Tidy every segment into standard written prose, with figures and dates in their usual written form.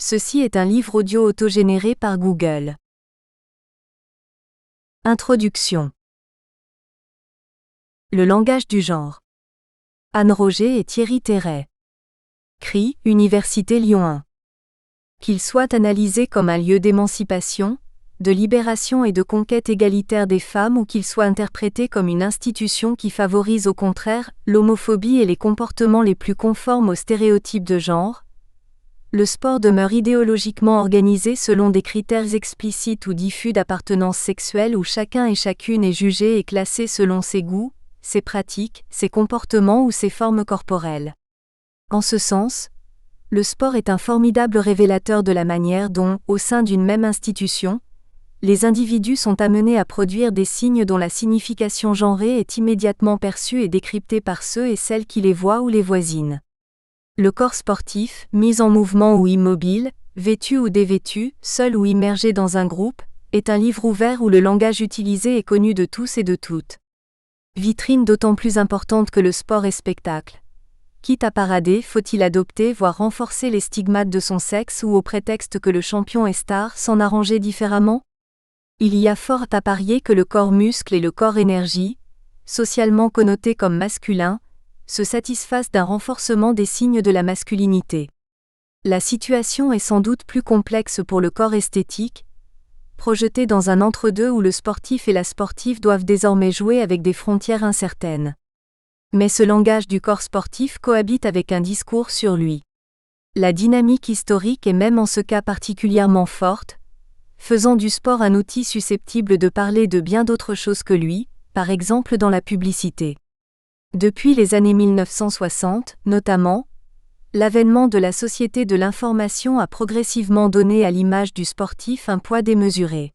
Ceci est un livre audio autogénéré par Google. Introduction. Le langage du genre. Anne Roger et Thierry Terray. CRI, Université Lyon 1. Qu'il soit analysé comme un lieu d'émancipation, de libération et de conquête égalitaire des femmes ou qu'il soit interprété comme une institution qui favorise au contraire l'homophobie et les comportements les plus conformes aux stéréotypes de genre, le sport demeure idéologiquement organisé selon des critères explicites ou diffus d'appartenance sexuelle où chacun et chacune est jugé et classé selon ses goûts, ses pratiques, ses comportements ou ses formes corporelles. En ce sens, le sport est un formidable révélateur de la manière dont, au sein d'une même institution, les individus sont amenés à produire des signes dont la signification genrée est immédiatement perçue et décryptée par ceux et celles qui les voient ou les voisinent. Le corps sportif, mis en mouvement ou immobile, vêtu ou dévêtu, seul ou immergé dans un groupe, est un livre ouvert où le langage utilisé est connu de tous et de toutes. Vitrine d'autant plus importante que le sport est spectacle. Quitte à parader, faut-il adopter voire renforcer les stigmates de son sexe ou au prétexte que le champion est star s'en arranger différemment ? Il y a fort à parier que le corps muscle et le corps énergie, socialement connotés comme masculins, se satisfassent d'un renforcement des signes de la masculinité. La situation est sans doute plus complexe pour le corps esthétique, projeté dans un entre-deux où le sportif et la sportive doivent désormais jouer avec des frontières incertaines. Mais ce langage du corps sportif cohabite avec un discours sur lui. La dynamique historique est même en ce cas particulièrement forte, faisant du sport un outil susceptible de parler de bien d'autres choses que lui, par exemple dans la publicité. Depuis les années 1960, notamment, l'avènement de la société de l'information a progressivement donné à l'image du sportif un poids démesuré.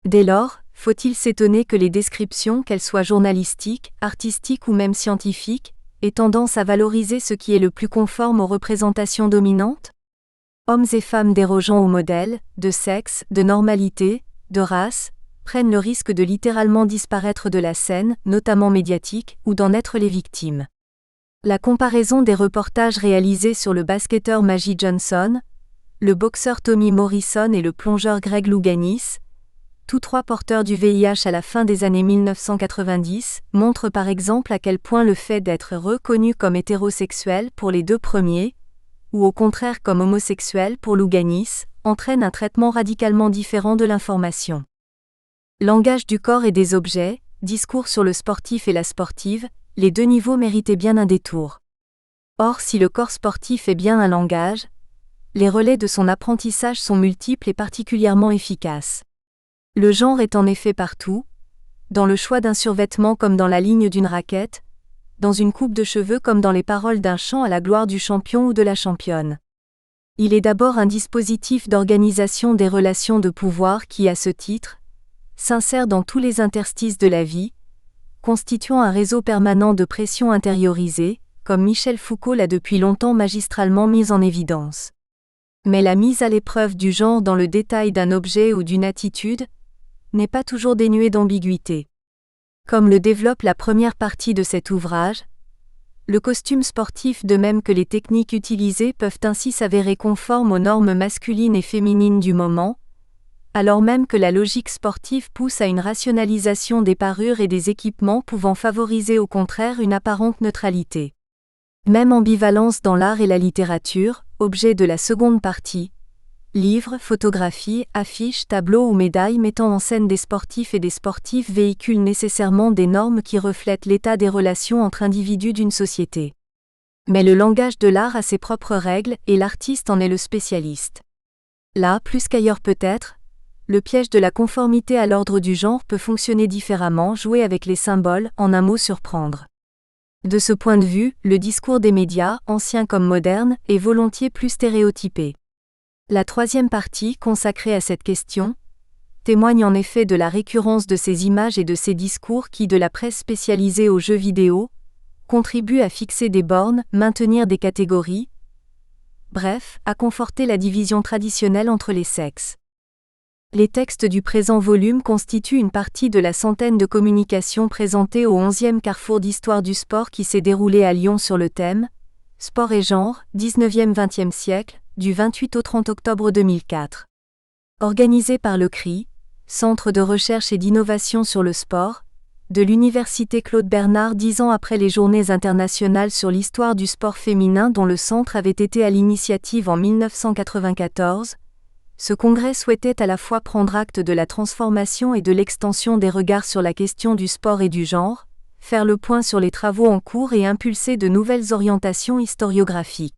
Dès lors, faut-il s'étonner que les descriptions, qu'elles soient journalistiques, artistiques ou même scientifiques, aient tendance à valoriser ce qui est le plus conforme aux représentations dominantes ? Hommes et femmes dérogeant aux modèles, de sexe, de normalité, de race, prennent le risque de littéralement disparaître de la scène, notamment médiatique, ou d'en être les victimes. La comparaison des reportages réalisés sur le basketteur Magic Johnson, le boxeur Tommy Morrison et le plongeur Greg Louganis, tous trois porteurs du VIH à la fin des années 1990, montrent par exemple à quel point le fait d'être reconnu comme hétérosexuel pour les deux premiers, ou au contraire comme homosexuel pour Louganis, entraîne un traitement radicalement différent de l'information. Langage du corps et des objets, discours sur le sportif et la sportive, les deux niveaux méritaient bien un détour. Or, si le corps sportif est bien un langage, les relais de son apprentissage sont multiples et particulièrement efficaces. Le genre est en effet partout, dans le choix d'un survêtement comme dans la ligne d'une raquette, dans une coupe de cheveux comme dans les paroles d'un chant à la gloire du champion ou de la championne. Il est d'abord un dispositif d'organisation des relations de pouvoir qui, à ce titre, s'insère dans tous les interstices de la vie, constituant un réseau permanent de pression intériorisée, comme Michel Foucault l'a depuis longtemps magistralement mis en évidence. Mais la mise à l'épreuve du genre dans le détail d'un objet ou d'une attitude n'est pas toujours dénuée d'ambiguïté. Comme le développe la première partie de cet ouvrage, le costume sportif de même que les techniques utilisées peuvent ainsi s'avérer conformes aux normes masculines et féminines du moment, alors même que la logique sportive pousse à une rationalisation des parures et des équipements pouvant favoriser au contraire une apparente neutralité. Même ambivalence dans l'art et la littérature, objet de la seconde partie. Livres, photographies, affiches, tableaux ou médailles mettant en scène des sportifs et des sportives véhiculent nécessairement des normes qui reflètent l'état des relations entre individus d'une société. Mais le langage de l'art a ses propres règles et l'artiste en est le spécialiste. Là, plus qu'ailleurs peut-être, le piège de la conformité à l'ordre du genre peut fonctionner différemment, jouer avec les symboles, en un mot surprendre. De ce point de vue, le discours des médias, anciens comme modernes, est volontiers plus stéréotypé. La troisième partie, consacrée à cette question, témoigne en effet de la récurrence de ces images et de ces discours qui, de la presse spécialisée aux jeux vidéo, contribuent à fixer des bornes, maintenir des catégories, bref, à conforter la division traditionnelle entre les sexes. Les textes du présent volume constituent une partie de la centaine de communications présentées au 11e Carrefour d'Histoire du sport qui s'est déroulé à Lyon sur le thème « Sport et genre, 19e-20e siècle, du 28 au 30 octobre 2004. Organisé par le CRI, Centre de recherche et d'innovation sur le sport, de l'Université Claude Bernard 10 ans après les Journées internationales sur l'histoire du sport féminin dont le centre avait été à l'initiative en 1994, ce congrès souhaitait à la fois prendre acte de la transformation et de l'extension des regards sur la question du sport et du genre, faire le point sur les travaux en cours et impulser de nouvelles orientations historiographiques.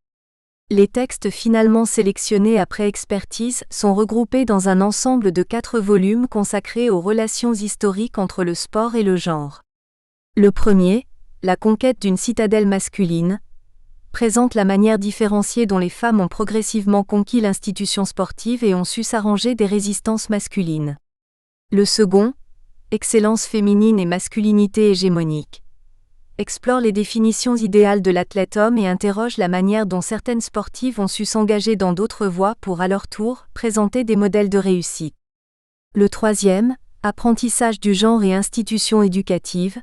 Les textes finalement sélectionnés après expertise sont regroupés dans un ensemble de 4 volumes consacrés aux relations historiques entre le sport et le genre. Le premier, La conquête d'une citadelle masculine, présente la manière différenciée dont les femmes ont progressivement conquis l'institution sportive et ont su s'arranger des résistances masculines. Le second, Excellence féminine et masculinité hégémonique, explore les définitions idéales de l'athlète homme et interroge la manière dont certaines sportives ont su s'engager dans d'autres voies pour à leur tour présenter des modèles de réussite. Le troisième, Apprentissage du genre et institutions éducatives,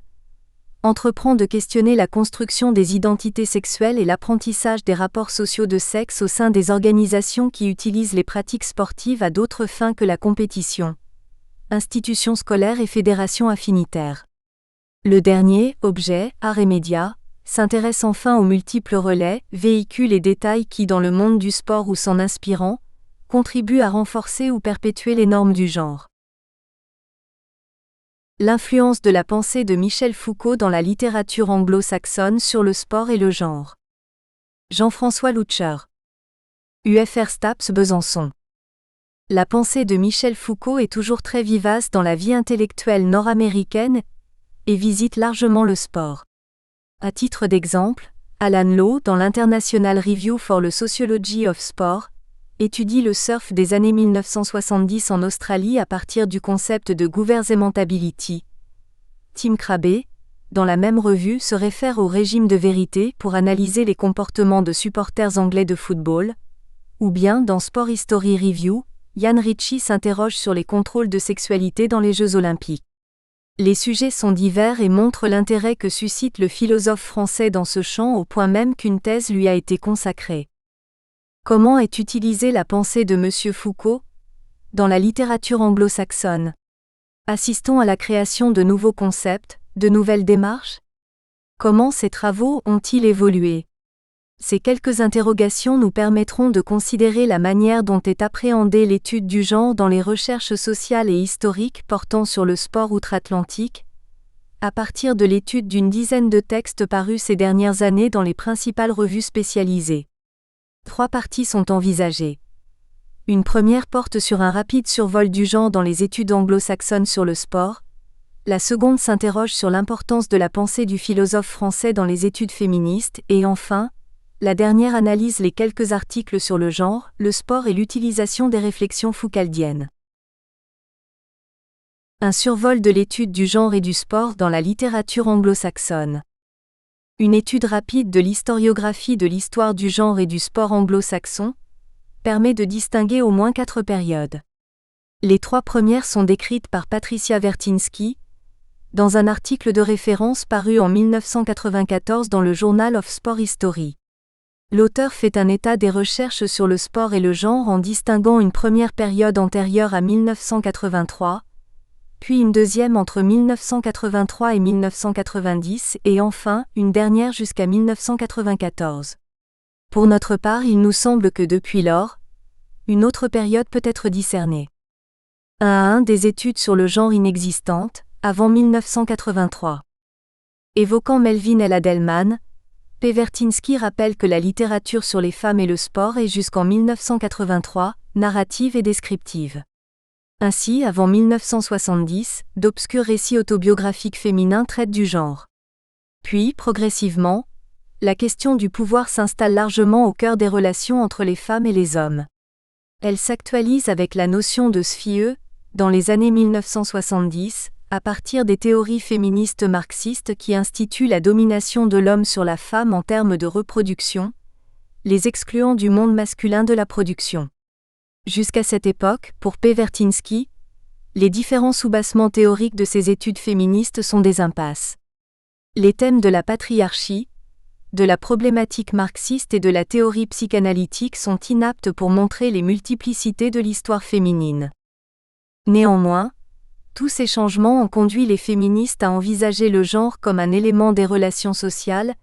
entreprend de questionner la construction des identités sexuelles et l'apprentissage des rapports sociaux de sexe au sein des organisations qui utilisent les pratiques sportives à d'autres fins que la compétition, institutions scolaires et fédérations affinitaires. Le dernier, Objet, Arts et médias, s'intéresse enfin aux multiples relais, véhicules et détails qui, dans le monde du sport ou s'en inspirant, contribuent à renforcer ou perpétuer les normes du genre. L'influence de la pensée de Michel Foucault dans la littérature anglo-saxonne sur le sport et le genre. Jean-François Lutcher. UFR Staps Besançon. La pensée de Michel Foucault est toujours très vivace dans la vie intellectuelle nord-américaine et visite largement le sport. À titre d'exemple, Alan Lowe, dans l'International Review for the Sociology of Sport, étudie le surf des années 1970 en Australie à partir du concept de governmentability. Tim Krabbe, dans la même revue, se réfère au régime de vérité pour analyser les comportements de supporters anglais de football, ou bien dans Sport History Review, Ian Ritchie s'interroge sur les contrôles de sexualité dans les Jeux olympiques. Les sujets sont divers et montrent l'intérêt que suscite le philosophe français dans ce champ au point même qu'une thèse lui a été consacrée. Comment est utilisée la pensée de M. Foucault dans la littérature anglo-saxonne? Assistons à la création de nouveaux concepts, de nouvelles démarches? Comment ces travaux ont-ils évolué? Ces quelques interrogations nous permettront de considérer la manière dont est appréhendée l'étude du genre dans les recherches sociales et historiques portant sur le sport outre-Atlantique, à partir de l'étude d'une dizaine de textes parus ces dernières années dans les principales revues spécialisées. 3 parties sont envisagées. Une première porte sur un rapide survol du genre dans les études anglo-saxonnes sur le sport. La seconde s'interroge sur l'importance de la pensée du philosophe français dans les études féministes et enfin, la dernière analyse les quelques articles sur le genre, le sport et l'utilisation des réflexions foucaldiennes. Un survol de l'étude du genre et du sport dans la littérature anglo-saxonne. Une étude rapide de l'historiographie de l'histoire du genre et du sport anglo-saxon permet de distinguer au moins 4 périodes. Les 3 premières sont décrites par Patricia Vertinsky, dans un article de référence paru en 1994 dans le Journal of Sport History. L'auteur fait un état des recherches sur le sport et le genre en distinguant une première période antérieure à 1983, puis une deuxième entre 1983 et 1990 et enfin une dernière jusqu'à 1994. Pour notre part, il nous semble que depuis lors, une autre période peut être discernée. 1 à 1 des études sur le genre inexistantes, avant 1983. Évoquant Melvin L. Adelman, P. Vertinsky rappelle que la littérature sur les femmes et le sport est jusqu'en 1983, narrative et descriptive. Ainsi, avant 1970, d'obscurs récits autobiographiques féminins traitent du genre. Puis, progressivement, la question du pouvoir s'installe largement au cœur des relations entre les femmes et les hommes. Elle s'actualise avec la notion de sphieux, dans les années 1970, à partir des théories féministes marxistes qui instituent la domination de l'homme sur la femme en termes de reproduction, les excluant du monde masculin de la production. Jusqu'à cette époque, pour P. Vertinsky, les différents soubassements théoriques de ces études féministes sont des impasses. Les thèmes de la patriarchie, de la problématique marxiste et de la théorie psychanalytique sont inaptes pour montrer les multiplicités de l'histoire féminine. Néanmoins, tous ces changements ont conduit les féministes à envisager le genre comme un élément des relations sociales,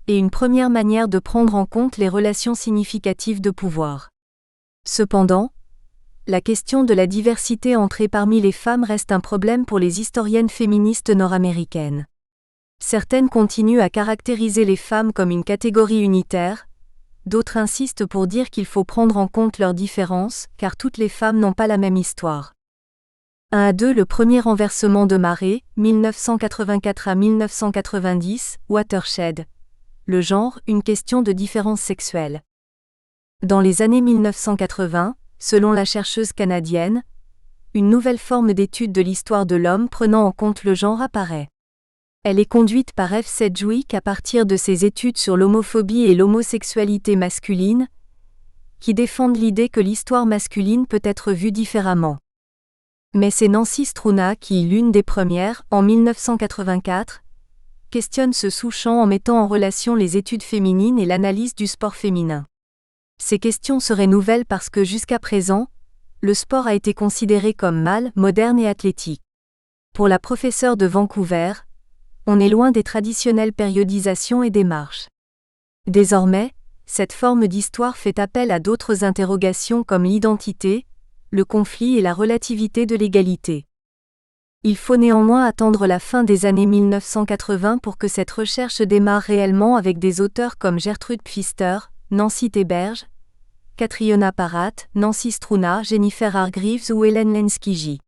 et une première manière de prendre en compte les relations significatives de pouvoir. Cependant, la question de la diversité entrée parmi les femmes reste un problème pour les historiennes féministes nord-américaines. Certaines continuent à caractériser les femmes comme une catégorie unitaire, d'autres insistent pour dire qu'il faut prendre en compte leurs différences, car toutes les femmes n'ont pas la même histoire. 1 à 2 Le premier renversement de marée, 1984 à 1990, Watershed. Le genre, une question de différence sexuelle. Dans les années 1980, selon la chercheuse canadienne, une nouvelle forme d'étude de l'histoire de l'homme prenant en compte le genre apparaît. Elle est conduite par F. Sedgwick à partir de ses études sur l'homophobie et l'homosexualité masculine, qui défendent l'idée que l'histoire masculine peut être vue différemment. Mais c'est Nancy Struna qui, l'une des premières, en 1984, questionne ce sous-champ en mettant en relation les études féminines et l'analyse du sport féminin. Ces questions seraient nouvelles parce que jusqu'à présent, le sport a été considéré comme mâle, moderne et athlétique. Pour la professeure de Vancouver, on est loin des traditionnelles périodisations et démarches. Désormais, cette forme d'histoire fait appel à d'autres interrogations comme l'identité, le conflit et la relativité de l'égalité. Il faut néanmoins attendre la fin des années 1980 pour que cette recherche démarre réellement avec des auteurs comme Gertrude Pfister, Nancy Theberge, Catriona Parat, Nancy Struna, Jennifer Hargreaves ou Hélène Lenskiji.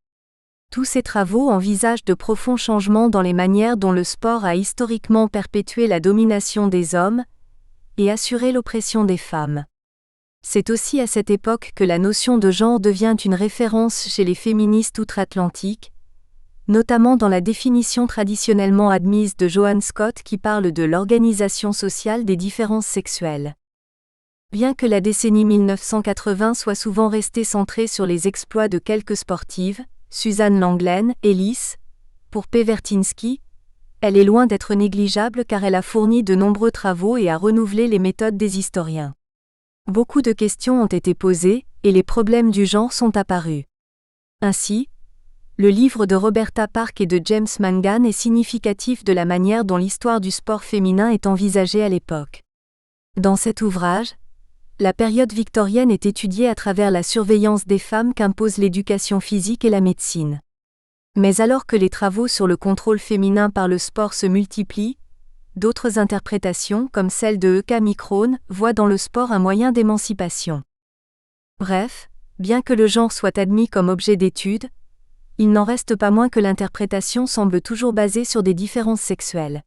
Tous ces travaux envisagent de profonds changements dans les manières dont le sport a historiquement perpétué la domination des hommes et assuré l'oppression des femmes. C'est aussi à cette époque que la notion de genre devient une référence chez les féministes outre-Atlantique, notamment dans la définition traditionnellement admise de Joan Scott qui parle de l'organisation sociale des différences sexuelles. Bien que la décennie 1980 soit souvent restée centrée sur les exploits de quelques sportives, Suzanne Langlen, Ellis, pour P. Vertinsky, elle est loin d'être négligeable car elle a fourni de nombreux travaux et a renouvelé les méthodes des historiens. Beaucoup de questions ont été posées, et les problèmes du genre sont apparus. Ainsi, le livre de Roberta Park et de James Mangan est significatif de la manière dont l'histoire du sport féminin est envisagée à l'époque. Dans cet ouvrage, la période victorienne est étudiée à travers la surveillance des femmes qu'imposent l'éducation physique et la médecine. Mais alors que les travaux sur le contrôle féminin par le sport se multiplient, d'autres interprétations, comme celle de E.K. Micron, voient dans le sport un moyen d'émancipation. Bref, bien que le genre soit admis comme objet d'étude, il n'en reste pas moins que l'interprétation semble toujours basée sur des différences sexuelles.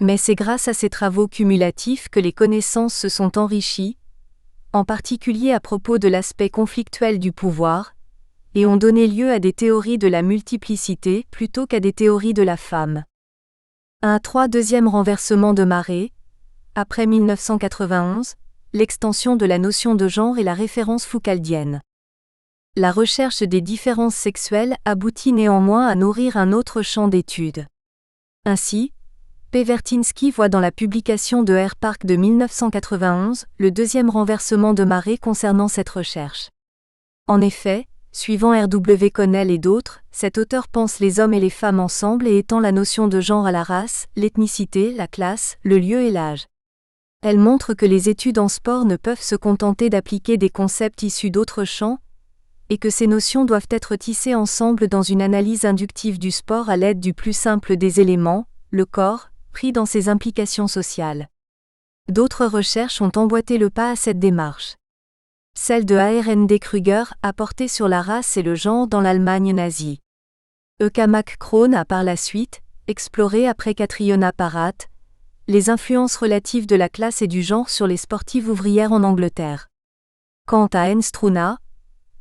Mais c'est grâce à ces travaux cumulatifs que les connaissances se sont enrichies, en particulier à propos de l'aspect conflictuel du pouvoir, et ont donné lieu à des théories de la multiplicité plutôt qu'à des théories de la femme. 1-3 Deuxième renversement de marée. Après 1991, l'extension de la notion de genre et la référence foucaldienne. La recherche des différences sexuelles aboutit néanmoins à nourrir un autre champ d'études. Ainsi, P. Vertinsky voit dans la publication de R. Park de 1991 le deuxième renversement de marée concernant cette recherche. En effet, suivant R. W. Connell et d'autres, cet auteur pense les hommes et les femmes ensemble et étend la notion de genre à la race, l'ethnicité, la classe, le lieu et l'âge. Elle montre que les études en sport ne peuvent se contenter d'appliquer des concepts issus d'autres champs, et que ces notions doivent être tissées ensemble dans une analyse inductive du sport à l'aide du plus simple des éléments, le corps, pris dans ses implications sociales. D'autres recherches ont emboîté le pas à cette démarche. Celle de A.R.N.D. Kruger a porté sur la race et le genre dans l'Allemagne nazie. E.K. McCrone a par la suite exploré après Catriona Parat les influences relatives de la classe et du genre sur les sportives ouvrières en Angleterre. Quant à Anne Struna,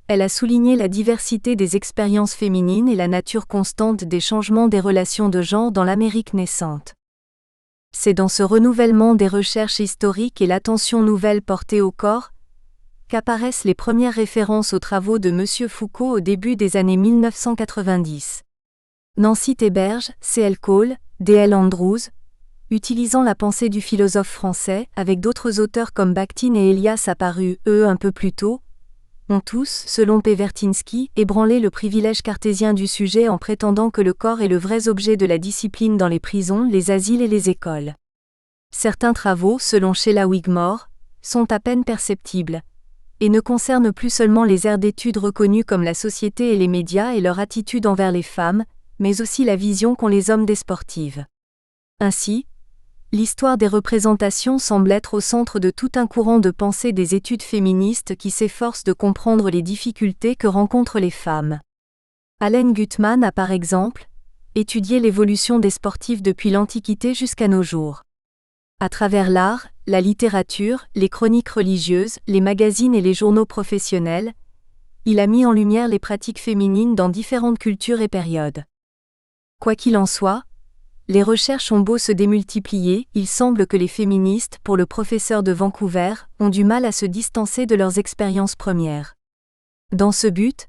elle a souligné la diversité des expériences féminines et la nature constante des changements des relations de genre dans l'Amérique naissante. C'est dans ce renouvellement des recherches historiques et l'attention nouvelle portée au corps qu'apparaissent les premières références aux travaux de M. Foucault au début des années 1990. Nancy Theberge, C.L. Cole, D.L. Andrews, utilisant la pensée du philosophe français, avec d'autres auteurs comme Bakhtin et Elias apparus, un peu plus tôt, ont tous, selon Pevertinsky, ébranlé le privilège cartésien du sujet en prétendant que le corps est le vrai objet de la discipline dans les prisons, les asiles et les écoles. Certains travaux, selon Sheila Wigmore, sont à peine perceptibles, et ne concernent plus seulement les aires d'études reconnues comme la société et les médias et leur attitude envers les femmes, mais aussi la vision qu'ont les hommes des sportives. Ainsi, l'histoire des représentations semble être au centre de tout un courant de pensée des études féministes qui s'efforcent de comprendre les difficultés que rencontrent les femmes. Allen Gutman a par exemple étudié l'évolution des sportifs depuis l'Antiquité jusqu'à nos jours. À travers l'art, la littérature, les chroniques religieuses, les magazines et les journaux professionnels, il a mis en lumière les pratiques féminines dans différentes cultures et périodes. Quoi qu'il en soit, les recherches ont beau se démultiplier, il semble que les féministes, pour le professeur de Vancouver, ont du mal à se distancer de leurs expériences premières. Dans ce but,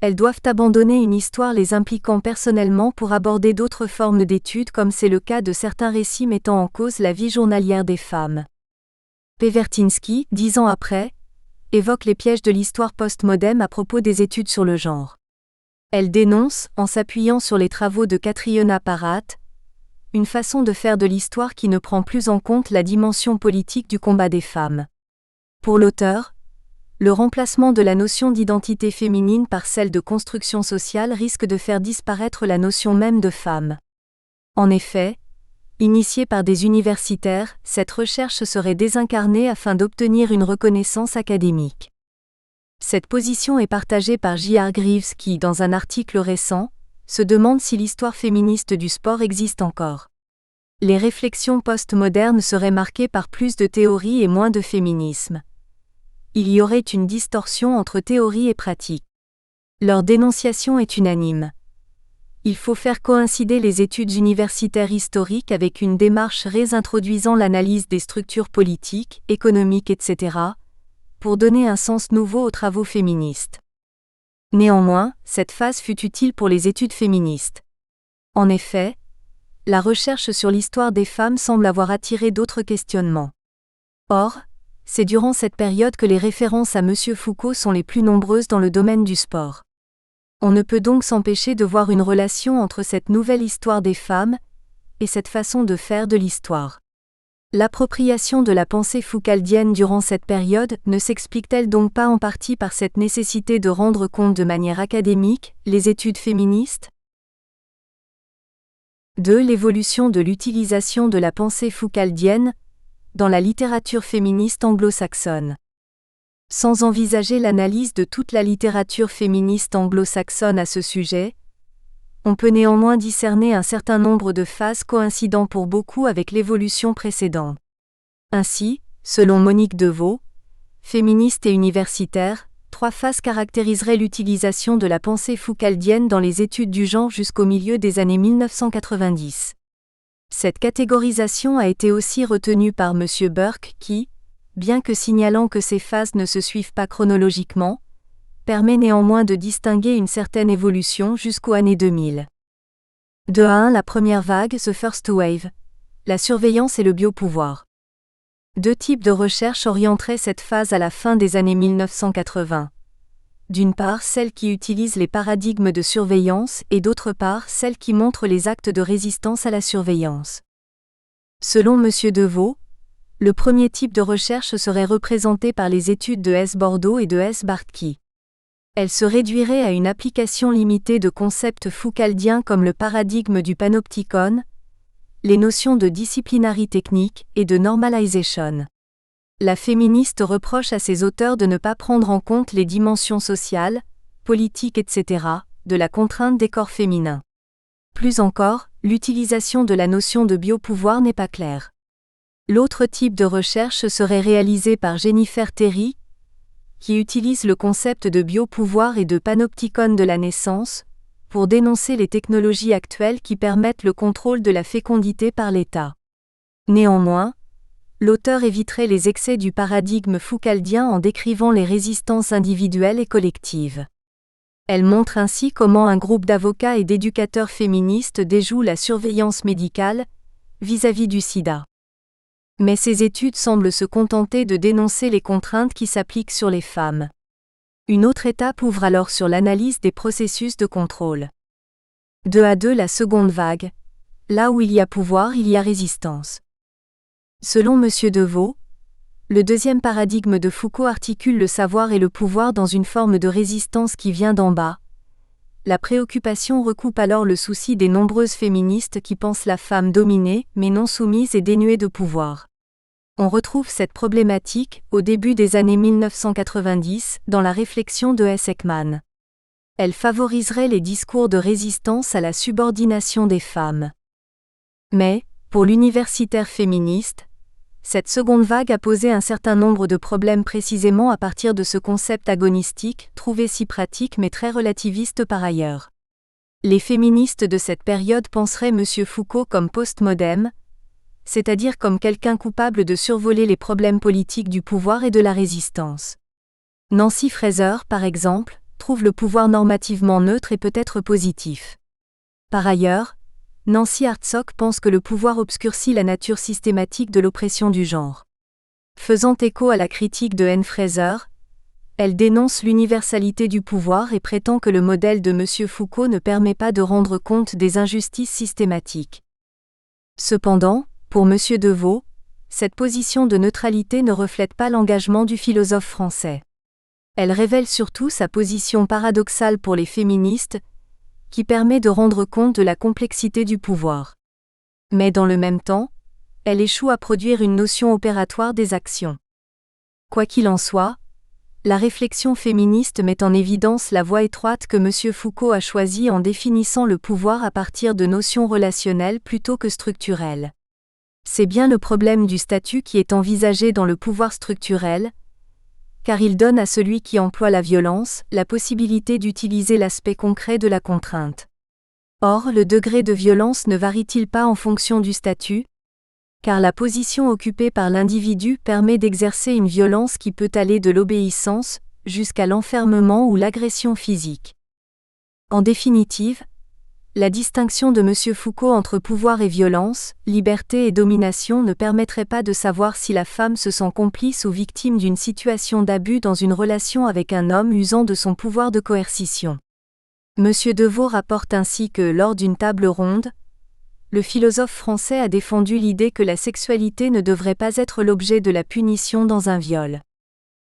elles doivent abandonner une histoire les impliquant personnellement pour aborder d'autres formes d'études comme c'est le cas de certains récits mettant en cause la vie journalière des femmes. Pevertinsky, 10 ans après, évoque les pièges de l'histoire post-moderne à propos des études sur le genre. Elle dénonce, en s'appuyant sur les travaux de Catriona Parat, une façon de faire de l'histoire qui ne prend plus en compte la dimension politique du combat des femmes. Pour l'auteur, le remplacement de la notion d'identité féminine par celle de construction sociale risque de faire disparaître la notion même de femme. En effet, initiée par des universitaires, cette recherche serait désincarnée afin d'obtenir une reconnaissance académique. Cette position est partagée par J.R. Greaves qui, dans un article récent, se demande si l'histoire féministe du sport existe encore. Les réflexions post-modernes seraient marquées par plus de théorie et moins de féminisme. Il y aurait une distorsion entre théorie et pratique. Leur dénonciation est unanime. Il faut faire coïncider les études universitaires historiques avec une démarche réintroduisant l'analyse des structures politiques, économiques, etc., pour donner un sens nouveau aux travaux féministes. Néanmoins, cette phase fut utile pour les études féministes. En effet, la recherche sur l'histoire des femmes semble avoir attiré d'autres questionnements. Or, c'est durant cette période que les références à M. Foucault sont les plus nombreuses dans le domaine du sport. On ne peut donc s'empêcher de voir une relation entre cette nouvelle histoire des femmes et cette façon de faire de l'histoire. L'appropriation de la pensée foucaldienne durant cette période ne s'explique-t-elle donc pas en partie par cette nécessité de rendre compte de manière académique les études féministes ? 2. L'évolution de l'utilisation de la pensée foucaldienne dans la littérature féministe anglo-saxonne. Sans envisager l'analyse de toute la littérature féministe anglo-saxonne à ce sujet, on peut néanmoins discerner un certain nombre de phases coïncidant pour beaucoup avec l'évolution précédente. Ainsi, selon Monique Deveau, féministe et universitaire, 3 phases caractériseraient l'utilisation de la pensée foucaldienne dans les études du genre jusqu'au milieu des années 1990. Cette catégorisation a été aussi retenue par M. Burke qui, bien que signalant que ces phases ne se suivent pas chronologiquement, permet néanmoins de distinguer une certaine évolution jusqu'aux années 2000. De 1. La première vague, the first wave. La surveillance et le biopouvoir. 2 types de recherches orienteraient cette phase à la fin des années 1980. D'une part, celles qui utilisent les paradigmes de surveillance et d'autre part, celles qui montrent les actes de résistance à la surveillance. Selon M. Deveau, le premier type de recherche serait représenté par les études de S. Bordeaux et de S. Bartki. Elle se réduirait à une application limitée de concepts foucaldiens comme le paradigme du panopticon, les notions de disciplinary technique et de normalization. La féministe reproche à ses auteurs de ne pas prendre en compte les dimensions sociales, politiques, etc., de la contrainte des corps féminins. Plus encore, l'utilisation de la notion de biopouvoir n'est pas claire. L'autre type de recherche serait réalisé par Jennifer Terry, qui utilise le concept de biopouvoir et de panopticon de la naissance, pour dénoncer les technologies actuelles qui permettent le contrôle de la fécondité par l'État. Néanmoins, l'auteur éviterait les excès du paradigme foucaldien en décrivant les résistances individuelles et collectives. Elle montre ainsi comment un groupe d'avocats et d'éducateurs féministes déjoue la surveillance médicale, vis-à-vis du sida. Mais ces études semblent se contenter de dénoncer les contraintes qui s'appliquent sur les femmes. Une autre étape ouvre alors sur l'analyse des processus de contrôle. 2 à 2 La seconde vague. Là où il y a pouvoir, il y a résistance. Selon M. Deveau, le deuxième paradigme de Foucault articule le savoir et le pouvoir dans une forme de résistance qui vient d'en bas. La préoccupation recoupe alors le souci des nombreuses féministes qui pensent la femme dominée, mais non soumise et dénuée de pouvoir. On retrouve cette problématique, au début des années 1990, dans la réflexion de S. Ekman. Elle favoriserait les discours de résistance à la subordination des femmes. Mais, pour l'universitaire féministe, cette seconde vague a posé un certain nombre de problèmes précisément à partir de ce concept agonistique, trouvé si pratique mais très relativiste par ailleurs. Les féministes de cette période penseraient M. Foucault comme post-modem, c'est-à-dire comme quelqu'un coupable de survoler les problèmes politiques du pouvoir et de la résistance. Nancy Fraser, par exemple, trouve le pouvoir normativement neutre et peut-être positif. Par ailleurs, Nancy Hartsock pense que le pouvoir obscurcit la nature systématique de l'oppression du genre. Faisant écho à la critique de Anne Fraser, elle dénonce l'universalité du pouvoir et prétend que le modèle de M. Foucault ne permet pas de rendre compte des injustices systématiques. Cependant, pour M. Deveau, cette position de neutralité ne reflète pas l'engagement du philosophe français. Elle révèle surtout sa position paradoxale pour les féministes, qui permet de rendre compte de la complexité du pouvoir. Mais dans le même temps, elle échoue à produire une notion opératoire des actions. Quoi qu'il en soit, la réflexion féministe met en évidence la voie étroite que M. Foucault a choisie en définissant le pouvoir à partir de notions relationnelles plutôt que structurelles. C'est bien le problème du statut qui est envisagé dans le pouvoir structurel, car il donne à celui qui emploie la violence la possibilité d'utiliser l'aspect concret de la contrainte. Or, le degré de violence ne varie-t-il pas en fonction du statut ? Car la position occupée par l'individu permet d'exercer une violence qui peut aller de l'obéissance jusqu'à l'enfermement ou l'agression physique. En définitive, la distinction de M. Foucault entre pouvoir et violence, liberté et domination ne permettrait pas de savoir si la femme se sent complice ou victime d'une situation d'abus dans une relation avec un homme usant de son pouvoir de coercition. M. Deveau rapporte ainsi que, lors d'une table ronde, le philosophe français a défendu l'idée que la sexualité ne devrait pas être l'objet de la punition dans un viol.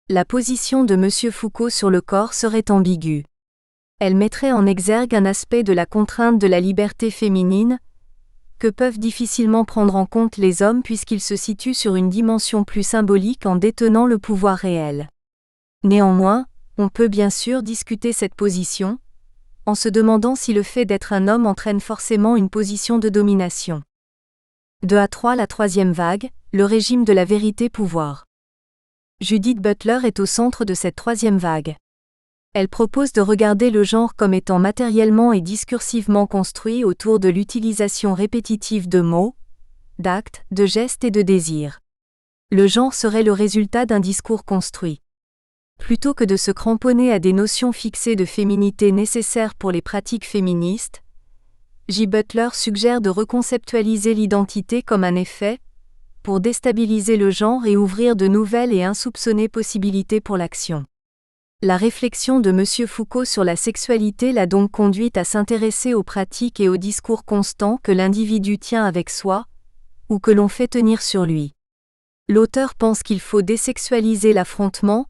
La position de M. Foucault sur le corps serait ambiguë. Elle mettrait en exergue un aspect de la contrainte de la liberté féminine, que peuvent difficilement prendre en compte les hommes puisqu'ils se situent sur une dimension plus symbolique en détenant le pouvoir réel. Néanmoins, on peut bien sûr discuter cette position, en se demandant si le fait d'être un homme entraîne forcément une position de domination. 2 à 3 La troisième vague, le régime de la vérité-pouvoir. Judith Butler est au centre de cette troisième vague. Elle propose de regarder le genre comme étant matériellement et discursivement construit autour de l'utilisation répétitive de mots, d'actes, de gestes et de désirs. Le genre serait le résultat d'un discours construit. Plutôt que de se cramponner à des notions fixées de féminité nécessaires pour les pratiques féministes, J. Butler suggère de reconceptualiser l'identité comme un effet, pour déstabiliser le genre et ouvrir de nouvelles et insoupçonnées possibilités pour l'action. La réflexion de M. Foucault sur la sexualité l'a donc conduite à s'intéresser aux pratiques et aux discours constants que l'individu tient avec soi, ou que l'on fait tenir sur lui. L'auteur pense qu'il faut désexualiser l'affrontement,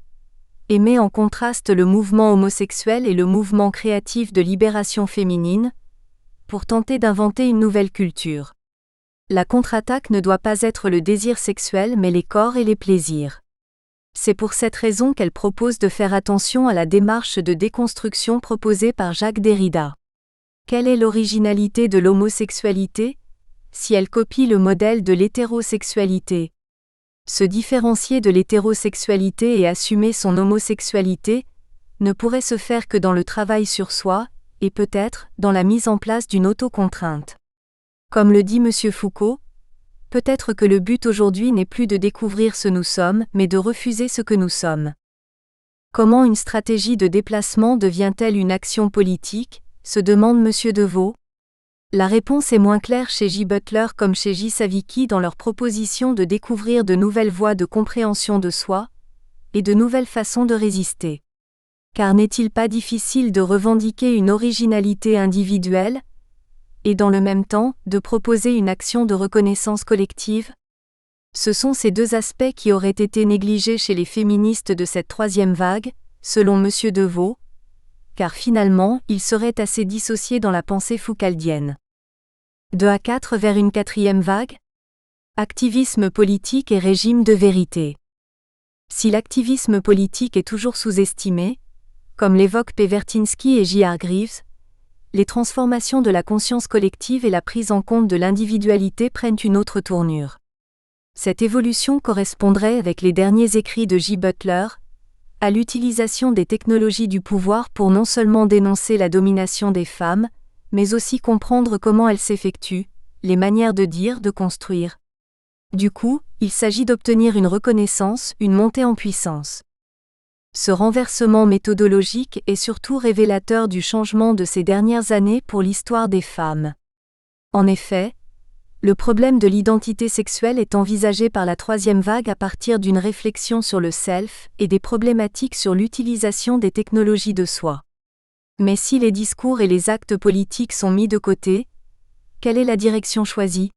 et met en contraste le mouvement homosexuel et le mouvement créatif de libération féminine, pour tenter d'inventer une nouvelle culture. La contre-attaque ne doit pas être le désir sexuel mais les corps et les plaisirs. C'est pour cette raison qu'elle propose de faire attention à la démarche de déconstruction proposée par Jacques Derrida. Quelle est l'originalité de l'homosexualité, si elle copie le modèle de l'hétérosexualité ? Se différencier de l'hétérosexualité et assumer son homosexualité ne pourrait se faire que dans le travail sur soi, et peut-être dans la mise en place d'une autocontrainte. Comme le dit M. Foucault, peut-être que le but aujourd'hui n'est plus de découvrir ce nous sommes, mais de refuser ce que nous sommes. Comment une stratégie de déplacement devient-elle une action politique, se demande M. Deveau. La réponse est moins claire chez J. Butler comme chez J. Savicki dans leur proposition de découvrir de nouvelles voies de compréhension de soi, et de nouvelles façons de résister. Car n'est-il pas difficile de revendiquer une originalité individuelle, et dans le même temps, de proposer une action de reconnaissance collective? Ce sont ces deux aspects qui auraient été négligés chez les féministes de cette troisième vague, selon M. Devaux, car finalement, ils seraient assez dissociés dans la pensée foucaldienne. 2 à 4 vers une quatrième vague? Activisme politique et régime de vérité. Si l'activisme politique est toujours sous-estimé, comme l'évoquent P. Vertinsky et J. Hargreaves, les transformations de la conscience collective et la prise en compte de l'individualité prennent une autre tournure. Cette évolution correspondrait avec les derniers écrits de J. Butler, à l'utilisation des technologies du pouvoir pour non seulement dénoncer la domination des femmes, mais aussi comprendre comment elle s'effectue, les manières de dire, de construire. Du coup, il s'agit d'obtenir une reconnaissance, une montée en puissance. Ce renversement méthodologique est surtout révélateur du changement de ces dernières années pour l'histoire des femmes. En effet, le problème de l'identité sexuelle est envisagé par la troisième vague à partir d'une réflexion sur le self et des problématiques sur l'utilisation des technologies de soi. Mais si les discours et les actes politiques sont mis de côté, quelle est la direction choisie?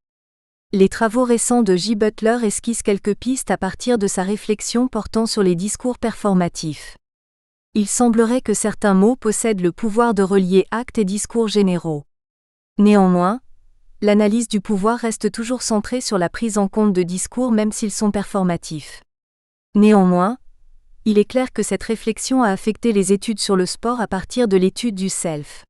Les travaux récents de J. Butler esquissent quelques pistes à partir de sa réflexion portant sur les discours performatifs. Il semblerait que certains mots possèdent le pouvoir de relier actes et discours généraux. Néanmoins, l'analyse du pouvoir reste toujours centrée sur la prise en compte de discours même s'ils sont performatifs. Néanmoins, il est clair que cette réflexion a affecté les études sur le sport à partir de l'étude du self.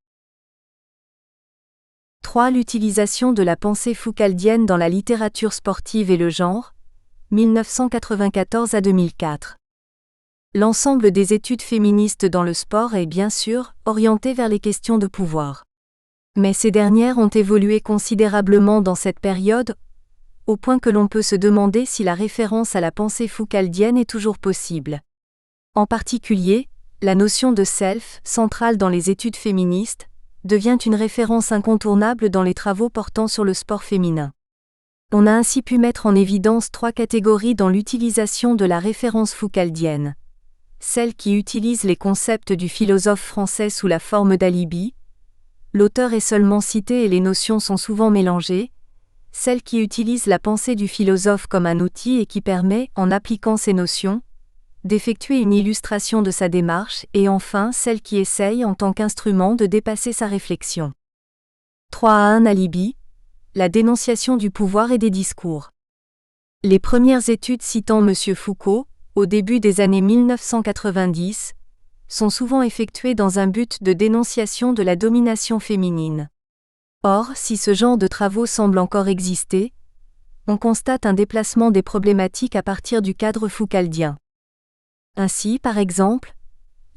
3. L'utilisation de la pensée foucaldienne dans la littérature sportive et le genre, 1994 à 2004. L'ensemble des études féministes dans le sport est bien sûr orienté vers les questions de pouvoir. Mais ces dernières ont évolué considérablement dans cette période, au point que l'on peut se demander si la référence à la pensée foucaldienne est toujours possible. En particulier, la notion de self, centrale dans les études féministes, devient une référence incontournable dans les travaux portant sur le sport féminin. On a ainsi pu mettre en évidence 3 catégories dans l'utilisation de la référence foucaldienne. Celle qui utilise les concepts du philosophe français sous la forme d'alibi. L'auteur est seulement cité et les notions sont souvent mélangées. Celle qui utilise la pensée du philosophe comme un outil et qui permet, en appliquant ces notions, d'effectuer une illustration de sa démarche, et enfin celle qui essaye en tant qu'instrument de dépasser sa réflexion. 3 à 1 alibi, la dénonciation du pouvoir et des discours. Les premières études citant M. Foucault, au début des années 1990, sont souvent effectuées dans un but de dénonciation de la domination féminine. Or, si ce genre de travaux semble encore exister, on constate un déplacement des problématiques à partir du cadre foucaldien. Ainsi, par exemple,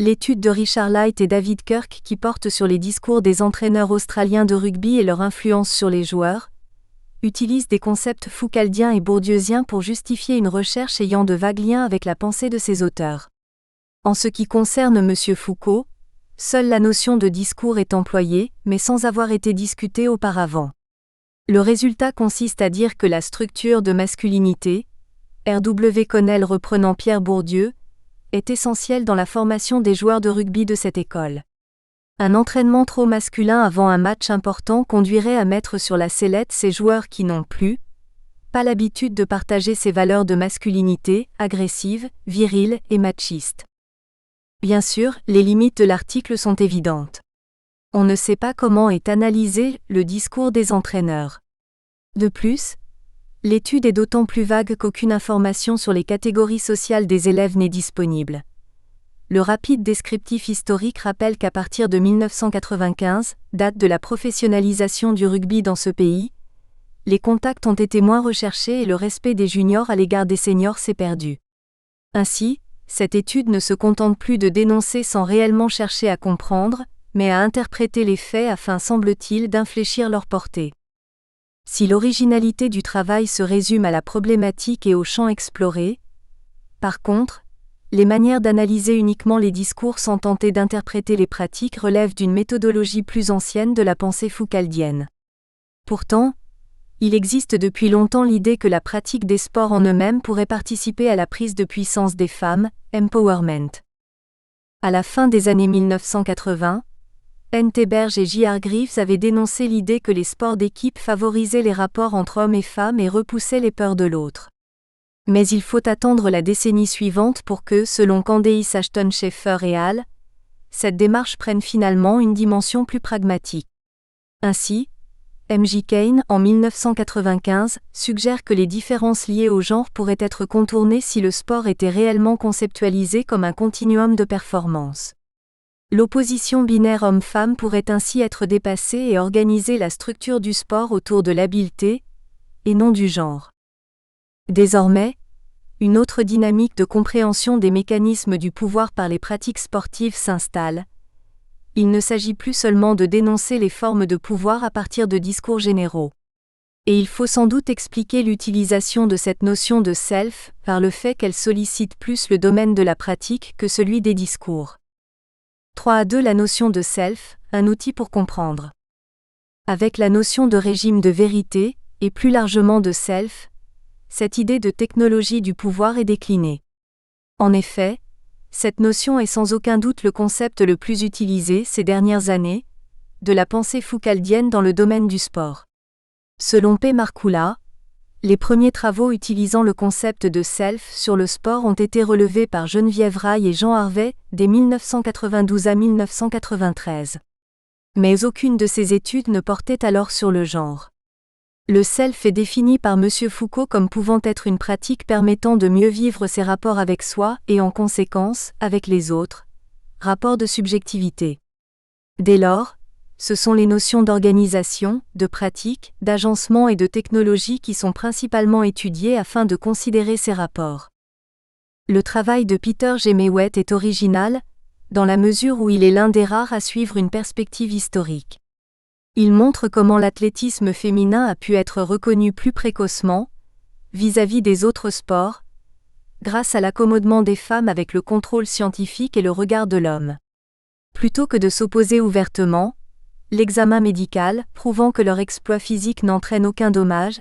l'étude de Richard Light et David Kirk qui porte sur les discours des entraîneurs australiens de rugby et leur influence sur les joueurs, utilise des concepts foucaldiens et bourdieusiens pour justifier une recherche ayant de vagues liens avec la pensée de ses auteurs. En ce qui concerne M. Foucault, seule la notion de discours est employée, mais sans avoir été discutée auparavant. Le résultat consiste à dire que la structure de masculinité, R.W. Connell reprenant Pierre Bourdieu, est essentielle dans la formation des joueurs de rugby de cette école. Un entraînement trop masculin avant un match important conduirait à mettre sur la sellette ces joueurs qui n'ont pas l'habitude de partager ces valeurs de masculinité, agressive, virile et machiste. Bien sûr, les limites de l'article sont évidentes. On ne sait pas comment est analysé le discours des entraîneurs. De plus, l'étude est d'autant plus vague qu'aucune information sur les catégories sociales des élèves n'est disponible. Le rapide descriptif historique rappelle qu'à partir de 1995, date de la professionnalisation du rugby dans ce pays, les contacts ont été moins recherchés et le respect des juniors à l'égard des seniors s'est perdu. Ainsi, cette étude ne se contente plus de dénoncer sans réellement chercher à comprendre, mais à interpréter les faits afin, semble-t-il, d'infléchir leur portée. Si l'originalité du travail se résume à la problématique et au champ exploré, par contre, les manières d'analyser uniquement les discours sans tenter d'interpréter les pratiques relèvent d'une méthodologie plus ancienne de la pensée foucaldienne. Pourtant, il existe depuis longtemps l'idée que la pratique des sports en eux-mêmes pourrait participer à la prise de puissance des femmes, empowerment. À la fin des années 1980, N.T. Berge et J.R. Greaves avaient dénoncé l'idée que les sports d'équipe favorisaient les rapports entre hommes et femmes et repoussaient les peurs de l'autre. Mais il faut attendre la décennie suivante pour que, selon Candace Ashton Schaeffer et al., cette démarche prenne finalement une dimension plus pragmatique. Ainsi, M.J. Kane, en 1995, suggère que les différences liées au genre pourraient être contournées si le sport était réellement conceptualisé comme un continuum de performance. L'opposition binaire homme-femme pourrait ainsi être dépassée et organiser la structure du sport autour de l'habileté, et non du genre. Désormais, une autre dynamique de compréhension des mécanismes du pouvoir par les pratiques sportives s'installe. Il ne s'agit plus seulement de dénoncer les formes de pouvoir à partir de discours généraux. Et il faut sans doute expliquer l'utilisation de cette notion de self par le fait qu'elle sollicite plus le domaine de la pratique que celui des discours. 3.2 La notion de self, un outil pour comprendre. Avec la notion de régime de vérité, et plus largement de self, cette idée de technologie du pouvoir est déclinée. En effet, cette notion est sans aucun doute le concept le plus utilisé ces dernières années, de la pensée foucaldienne dans le domaine du sport. Selon P. Markula, les premiers travaux utilisant le concept de self sur le sport ont été relevés par Geneviève Rail et Jean Harvey dès 1992 à 1993. Mais aucune de ces études ne portait alors sur le genre. Le self est défini par M. Foucault comme pouvant être une pratique permettant de mieux vivre ses rapports avec soi et en conséquence, avec les autres, rapport de subjectivité. Dès lors, ce sont les notions d'organisation, de pratique, d'agencement et de technologie qui sont principalement étudiées afin de considérer ces rapports. Le travail de Peter G. Mewett est original, dans la mesure où il est l'un des rares à suivre une perspective historique. Il montre comment l'athlétisme féminin a pu être reconnu plus précocement, vis-à-vis des autres sports, grâce à l'accommodement des femmes avec le contrôle scientifique et le regard de l'homme. Plutôt que de s'opposer ouvertement, l'examen médical, prouvant que leur exploit physique n'entraîne aucun dommage,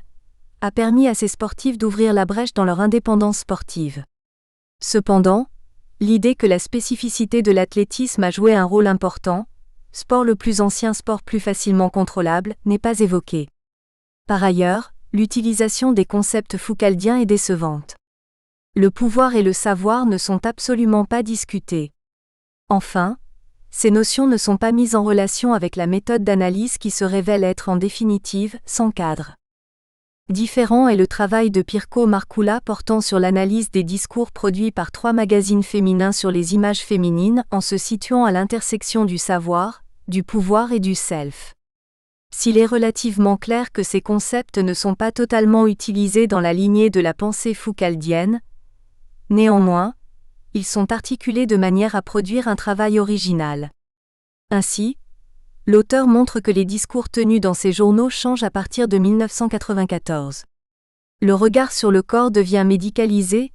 a permis à ces sportifs d'ouvrir la brèche dans leur indépendance sportive. Cependant, l'idée que la spécificité de l'athlétisme a joué un rôle important, sport le plus ancien, sport plus facilement contrôlable, n'est pas évoquée. Par ailleurs, l'utilisation des concepts foucaldiens est décevante. Le pouvoir et le savoir ne sont absolument pas discutés. Enfin, ces notions ne sont pas mises en relation avec la méthode d'analyse qui se révèle être en définitive sans cadre. Différent est le travail de Pirkko Markula portant sur l'analyse des discours produits par 3 magazines féminins sur les images féminines en se situant à l'intersection du savoir, du pouvoir et du self. S'il est relativement clair que ces concepts ne sont pas totalement utilisés dans la lignée de la pensée foucaldienne, néanmoins, ils sont articulés de manière à produire un travail original. Ainsi, l'auteur montre que les discours tenus dans ces journaux changent à partir de 1994. Le regard sur le corps devient médicalisé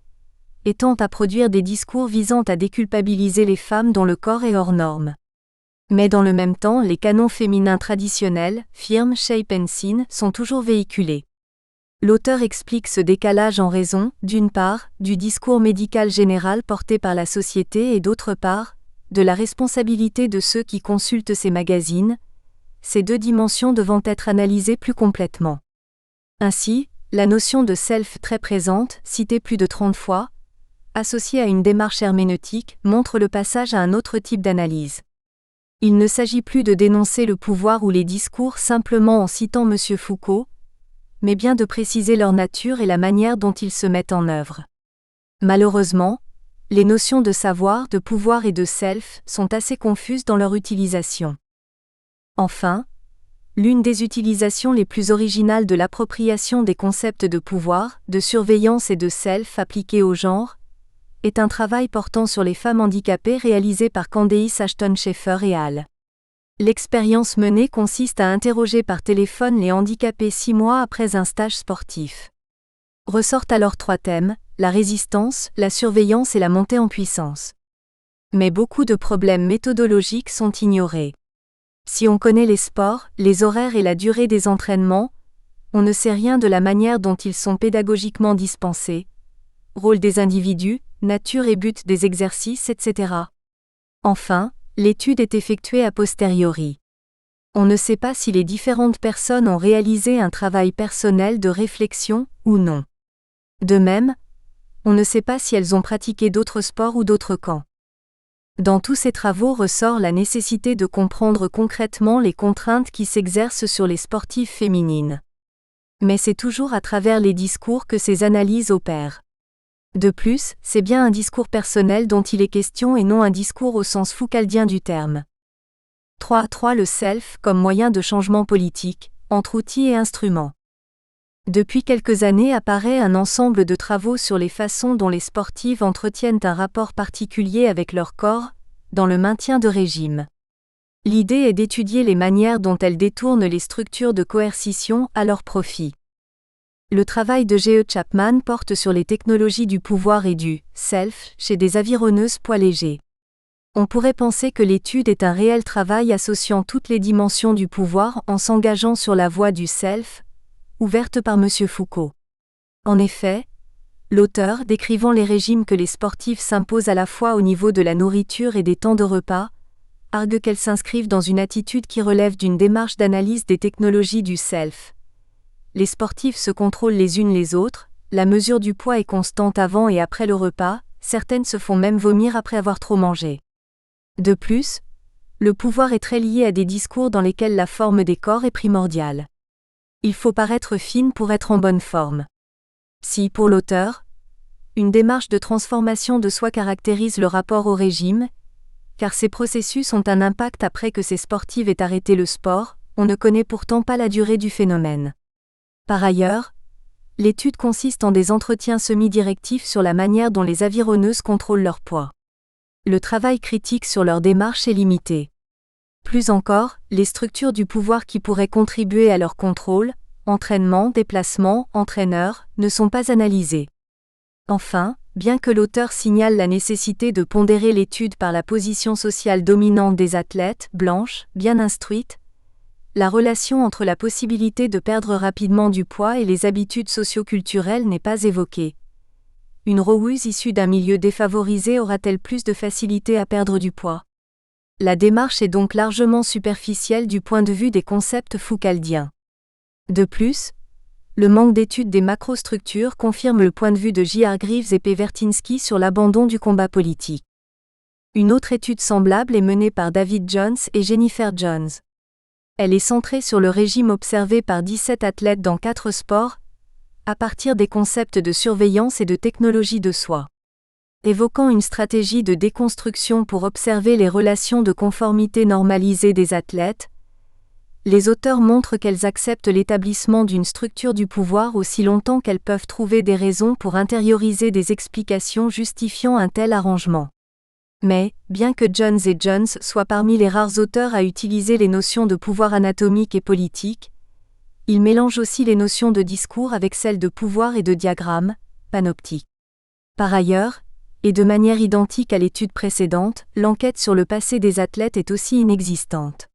et tend à produire des discours visant à déculpabiliser les femmes dont le corps est hors norme. Mais dans le même temps, les canons féminins traditionnels, firm, shape and sin, sont toujours véhiculés. L'auteur explique ce décalage en raison, d'une part, du discours médical général porté par la société et d'autre part, de la responsabilité de ceux qui consultent ces magazines, ces deux dimensions devant être analysées plus complètement. Ainsi, la notion de self très présente, citée plus de 30 fois, associée à une démarche herméneutique, montre le passage à un autre type d'analyse. Il ne s'agit plus de dénoncer le pouvoir ou les discours simplement en citant M. Foucault, mais bien de préciser leur nature et la manière dont ils se mettent en œuvre. Malheureusement, les notions de savoir, de pouvoir et de self sont assez confuses dans leur utilisation. Enfin, l'une des utilisations les plus originales de l'appropriation des concepts de pouvoir, de surveillance et de self appliqués au genre, est un travail portant sur les femmes handicapées réalisé par Candace Ashton Schaeffer et al. L'expérience menée consiste à interroger par téléphone les handicapés 6 mois après un stage sportif. Ressortent alors 3 thèmes, la résistance, la surveillance et la montée en puissance. Mais beaucoup de problèmes méthodologiques sont ignorés. Si on connaît les sports, les horaires et la durée des entraînements, on ne sait rien de la manière dont ils sont pédagogiquement dispensés, rôle des individus, nature et but des exercices, etc. Enfin, l'étude est effectuée a posteriori. On ne sait pas si les différentes personnes ont réalisé un travail personnel de réflexion ou non. De même, on ne sait pas si elles ont pratiqué d'autres sports ou d'autres camps. Dans tous ces travaux ressort la nécessité de comprendre concrètement les contraintes qui s'exercent sur les sportives féminines. Mais c'est toujours à travers les discours que ces analyses opèrent. De plus, c'est bien un discours personnel dont il est question et non un discours au sens foucaldien du terme. 3. Le self comme moyen de changement politique, entre outils et instruments. Depuis quelques années apparaît un ensemble de travaux sur les façons dont les sportives entretiennent un rapport particulier avec leur corps, dans le maintien de régime. L'idée est d'étudier les manières dont elles détournent les structures de coercition à leur profit. Le travail de G.E. Chapman porte sur les technologies du pouvoir et du « self » chez des avironneuses poids légers. On pourrait penser que l'étude est un réel travail associant toutes les dimensions du pouvoir en s'engageant sur la voie du « self », ouverte par M. Foucault. En effet, l'auteur, décrivant les régimes que les sportifs s'imposent à la fois au niveau de la nourriture et des temps de repas, argue qu'elles s'inscrivent dans une attitude qui relève d'une démarche d'analyse des technologies du self. Les sportifs se contrôlent les unes les autres, la mesure du poids est constante avant et après le repas, certaines se font même vomir après avoir trop mangé. De plus, le pouvoir est très lié à des discours dans lesquels la forme des corps est primordiale. Il faut paraître fine pour être en bonne forme. Si, pour l'auteur, une démarche de transformation de soi caractérise le rapport au régime, car ces processus ont un impact après que ces sportives aient arrêté le sport, on ne connaît pourtant pas la durée du phénomène. Par ailleurs, l'étude consiste en des entretiens semi-directifs sur la manière dont les avironneuses contrôlent leur poids. Le travail critique sur leur démarche est limité. Plus encore, les structures du pouvoir qui pourraient contribuer à leur contrôle, entraînement, déplacement, entraîneur, ne sont pas analysées. Enfin, bien que l'auteur signale la nécessité de pondérer l'étude par la position sociale dominante des athlètes, blanches, bien instruites, la relation entre la possibilité de perdre rapidement du poids et les habitudes socio-culturelles n'est pas évoquée. Une roweuse issue d'un milieu défavorisé aura-t-elle plus de facilité à perdre du poids ? La démarche est donc largement superficielle du point de vue des concepts foucaldiens. De plus, le manque d'études des macrostructures confirme le point de vue de J. Hargreaves et P. Vertinsky sur l'abandon du combat politique. Une autre étude semblable est menée par David Jones et Jennifer Jones. Elle est centrée sur le régime observé par 17 athlètes dans 4 sports, à partir des concepts de surveillance et de technologie de soi. Évoquant une stratégie de déconstruction pour observer les relations de conformité normalisées des athlètes, les auteurs montrent qu'elles acceptent l'établissement d'une structure du pouvoir aussi longtemps qu'elles peuvent trouver des raisons pour intérioriser des explications justifiant un tel arrangement. Mais, bien que Jones et Jones soient parmi les rares auteurs à utiliser les notions de pouvoir anatomique et politique, ils mélangent aussi les notions de discours avec celles de pouvoir et de diagramme, panoptique. Par ailleurs, et de manière identique à l'étude précédente, l'enquête sur le passé des athlètes est aussi inexistante.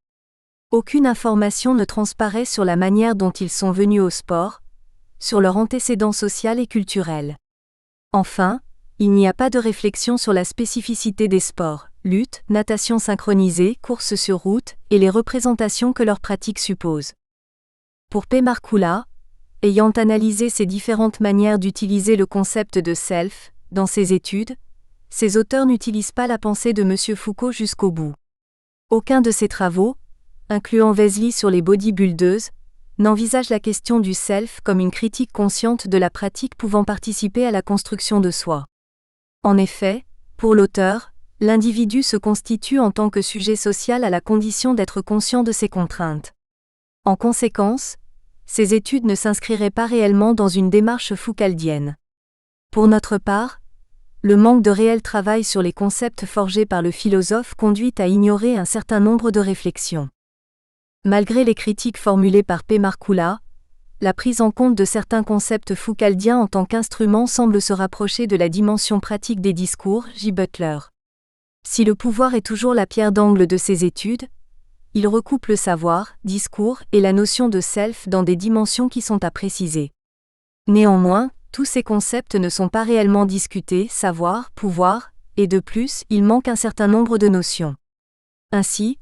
Aucune information ne transparaît sur la manière dont ils sont venus au sport, sur leur antécédent social et culturel. Enfin, il n'y a pas de réflexion sur la spécificité des sports, lutte, natation synchronisée, course sur route, et les représentations que leur pratique suppose. Pour P. Markula, ayant analysé ces différentes manières d'utiliser le concept de self, dans ses études, ces auteurs n'utilisent pas la pensée de M. Foucault jusqu'au bout. Aucun de ces travaux, incluant Wesley sur les bodybuildeuses, n'envisage la question du self comme une critique consciente de la pratique pouvant participer à la construction de soi. En effet, pour l'auteur, l'individu se constitue en tant que sujet social à la condition d'être conscient de ses contraintes. En conséquence, ces études ne s'inscriraient pas réellement dans une démarche foucaldienne. Pour notre part, le manque de réel travail sur les concepts forgés par le philosophe conduit à ignorer un certain nombre de réflexions. Malgré les critiques formulées par P. Markula, la prise en compte de certains concepts foucaldiens en tant qu'instrument semble se rapprocher de la dimension pratique des discours, J. Butler. Si le pouvoir est toujours la pierre d'angle de ces études, Il recoupe le savoir, discours et la notion de self dans des dimensions qui sont à préciser. Néanmoins, tous ces concepts ne sont pas réellement discutés, savoir, pouvoir, et de plus, il manque un certain nombre de notions. Ainsi,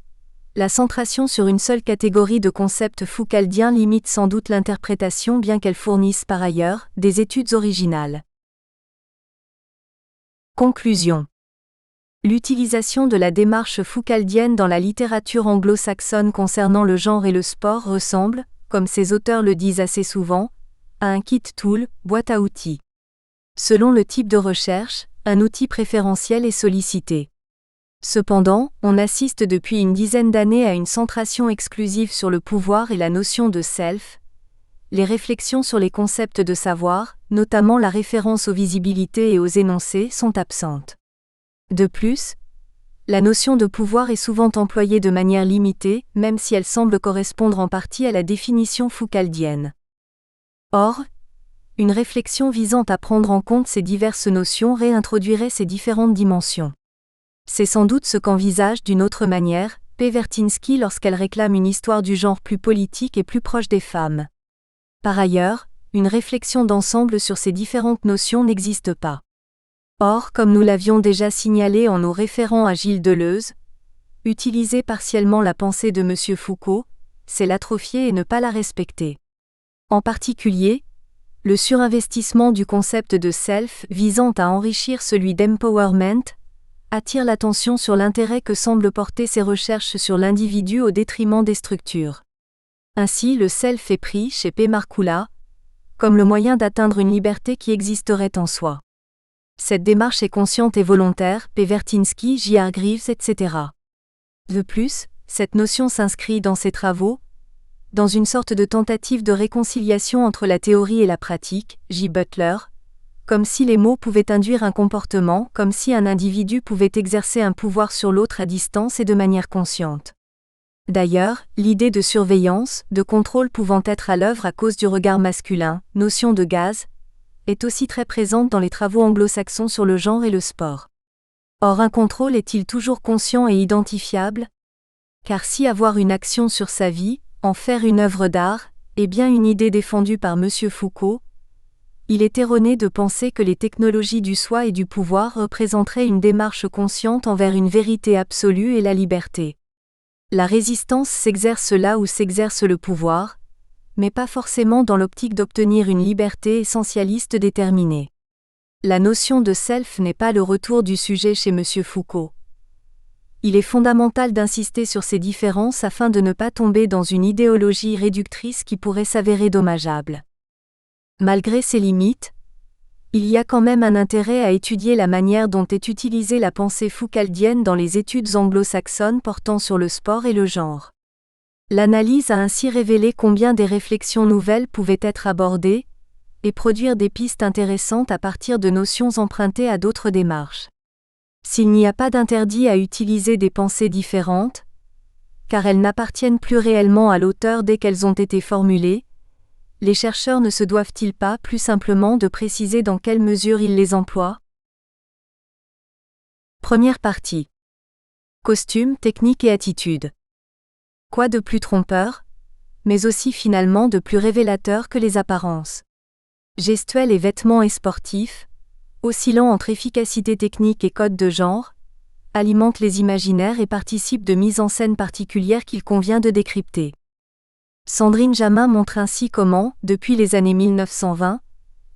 la centration sur une seule catégorie de concepts foucaldiens limite sans doute l'interprétation bien qu'elle fournisse par ailleurs des études originales. Conclusion. L'utilisation de la démarche foucaldienne dans la littérature anglo-saxonne concernant le genre et le sport ressemble, comme ses auteurs le disent assez souvent, à un kit tool, boîte à outils. Selon le type de recherche, un outil préférentiel est sollicité. Cependant, on assiste depuis une dizaine d'années à une centration exclusive sur le pouvoir et la notion de self. Les réflexions sur les concepts de savoir, notamment la référence aux visibilités et aux énoncés, sont absentes. De plus, la notion de pouvoir est souvent employée de manière limitée, même si elle semble correspondre en partie à la définition foucaldienne. Or, une réflexion visant à prendre en compte ces diverses notions réintroduirait ces différentes dimensions. C'est sans doute ce qu'envisage d'une autre manière P. Vertinsky lorsqu'elle réclame une histoire du genre plus politique et plus proche des femmes. Par ailleurs, une réflexion d'ensemble sur ces différentes notions n'existe pas. Or, comme nous l'avions déjà signalé en nous référant à Gilles Deleuze, utiliser partiellement la pensée de M. Foucault, c'est l'atrophier et ne pas la respecter. En particulier, le surinvestissement du concept de self visant à enrichir celui d'empowerment attire l'attention sur l'intérêt que semblent porter ces recherches sur l'individu au détriment des structures. Ainsi, le self est pris, chez P. Markula, comme le moyen d'atteindre une liberté qui existerait en soi. Cette démarche est consciente et volontaire, P. Vertinsky, J. Hargreaves, etc. De plus, cette notion s'inscrit dans ses travaux, dans une sorte de tentative de réconciliation entre la théorie et la pratique, J. Butler, comme si les mots pouvaient induire un comportement, comme si un individu pouvait exercer un pouvoir sur l'autre à distance et de manière consciente. D'ailleurs, l'idée de surveillance, de contrôle pouvant être à l'œuvre à cause du regard masculin, notion de gaz, est aussi très présente dans les travaux anglo-saxons sur le genre et le sport. Or, un contrôle est-il toujours conscient et identifiable ? Car si avoir une action sur sa vie, en faire une œuvre d'art, est bien une idée défendue par M. Foucault, il est erroné de penser que les technologies du soi et du pouvoir représenteraient une démarche consciente envers une vérité absolue et la liberté. La résistance s'exerce là où s'exerce le pouvoir, mais pas forcément dans l'optique d'obtenir une liberté essentialiste déterminée. La notion de self n'est pas le retour du sujet chez M. Foucault. Il est fondamental d'insister sur ces différences afin de ne pas tomber dans une idéologie réductrice qui pourrait s'avérer dommageable. Malgré ces limites, il y a quand même un intérêt à étudier la manière dont est utilisée la pensée foucaldienne dans les études anglo-saxonnes portant sur le sport et le genre. L'analyse a ainsi révélé combien des réflexions nouvelles pouvaient être abordées, et produire des pistes intéressantes à partir de notions empruntées à d'autres démarches. S'il n'y a pas d'interdit à utiliser des pensées différentes, car elles n'appartiennent plus réellement à l'auteur dès qu'elles ont été formulées, les chercheurs ne se doivent-ils pas plus simplement de préciser dans quelle mesure ils les emploient ? Première partie. Costume, technique et attitude. Quoi de plus trompeur, mais aussi finalement de plus révélateur que les apparences. Gestuels et vêtements et sportifs, oscillant entre efficacité technique et code de genre, alimentent les imaginaires et participent de mises en scène particulières qu'il convient de décrypter. Sandrine Jamin montre ainsi comment, depuis les années 1920,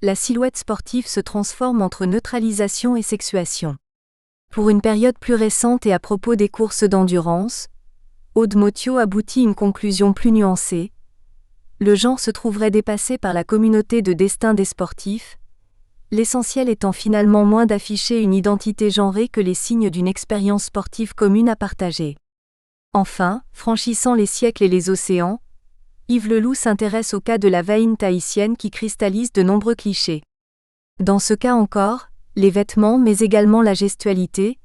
la silhouette sportive se transforme entre neutralisation et sexuation. Pour une période plus récente et à propos des courses d'endurance, Aude Motio aboutit une conclusion plus nuancée. Le genre se trouverait dépassé par la communauté de destin des sportifs, l'essentiel étant finalement moins d'afficher une identité genrée que les signes d'une expérience sportive commune à partager. Enfin, franchissant les siècles et les océans, Yves Leloup s'intéresse au cas de la vaïne tahitienne qui cristallise de nombreux clichés. Dans ce cas encore, les vêtements mais également la gestualité